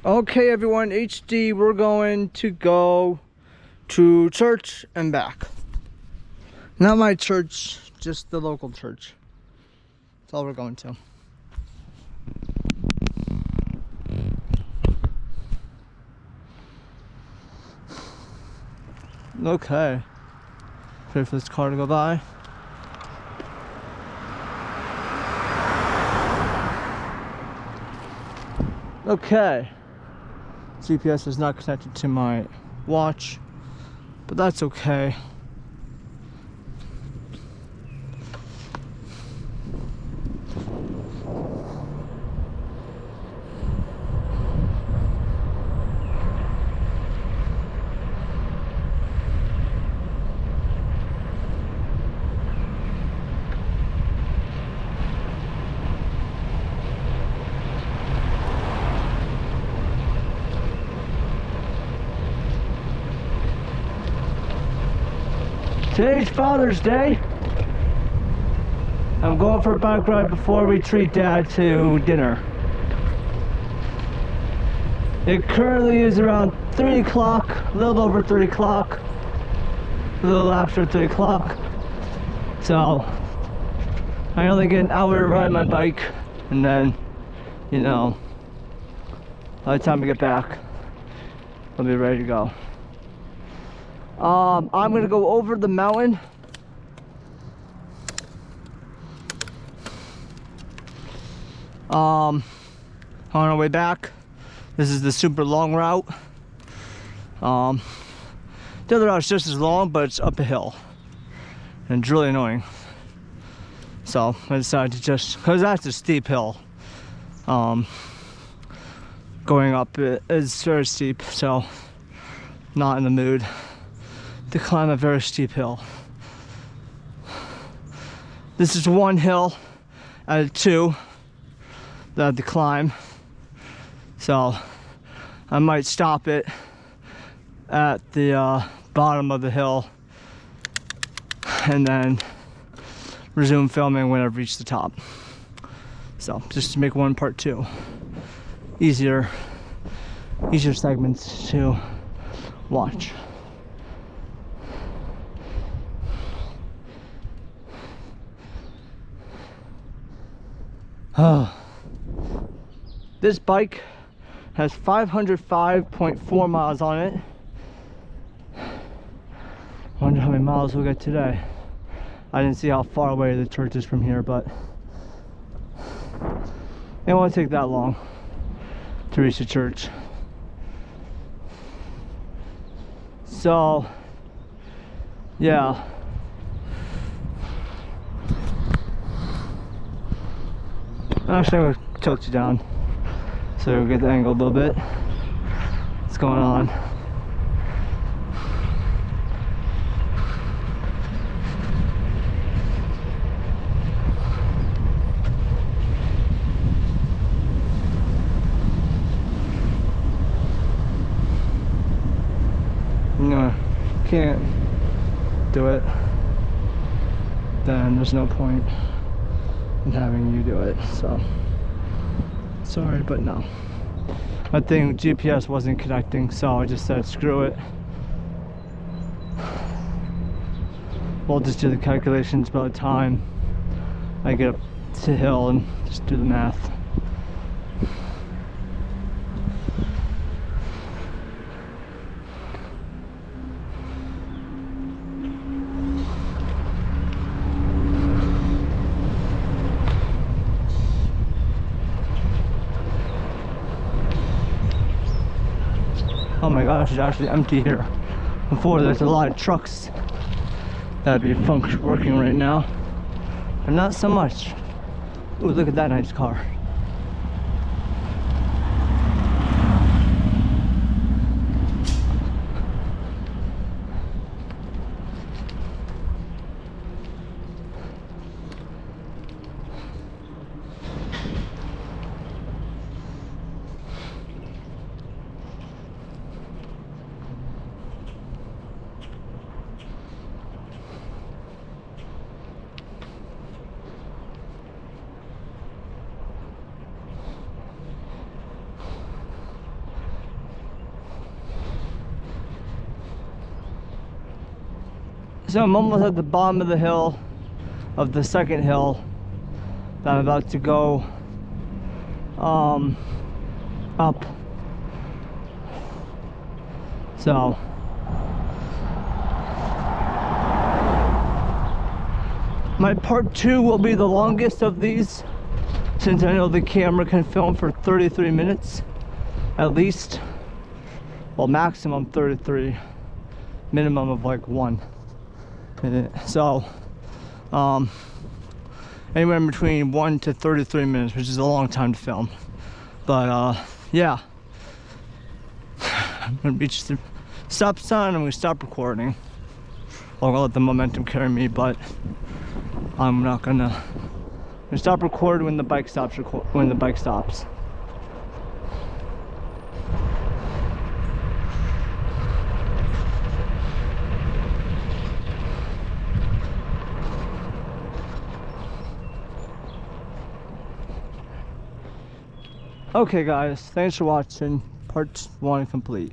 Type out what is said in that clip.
Okay, everyone, HD, we're going to go to church and back. Not my church, just the local church. That's all we're going to. Okay. Wait for this car to go by. Okay. GPS is not connected to my watch, but that's okay. Today's Father's Day. I'm going for a bike ride before we treat Dad to dinner. It currently is around 3 o'clock, a little over 3 o'clock, a little after 3 o'clock. So, I only get an hour to ride my bike, and then, you know, by the time we get back, I'll be ready to go. I'm gonna go over the mountain. On our way back, this is the super long route. The other route's just as long, but it's up a hill, and it's really annoying. So I decided to because that's a steep hill. Going up is very steep, so not in the mood to climb a very steep hill. This is one hill out of 2 that I have to climb, so I might stop it at the bottom of the hill and then resume filming when I reach the top. So just to make one part 2 easier segments to watch. This bike has 505.4 miles on it. Wonder how many miles we'll get today. I didn't see how far away the church is from here, but it won't take that long to reach the church. So, yeah. Actually, I'm gonna tilt you down so we'll get the angle a little bit. What's going on? No, can't do it. Then there's no point in having you do it, so sorry, but no. I think GPS wasn't connecting, so I just said screw it. We'll just do the calculations by the time I get up to the hill and just do the math. Oh my gosh, it's actually empty here. Before there's a lot of trucks that'd be working right now, but not so much. Ooh, look at that nice car. So I'm almost at the bottom of the hill, of the second hill that I'm about to go up. So my part 2 will be the longest of these, since I know the camera can film for 33 minutes at least. Well, maximum 33, minimum of like 1 minute. So anywhere in between 1 to 33 minutes, which is a long time to film. But yeah, I'm gonna reach the stop sign. I'm gonna stop recording. I'll let the momentum carry me, but I'm not gonna stop recording when the bike stops. When the bike stops. Okay guys, thanks for watching. Part 1 complete.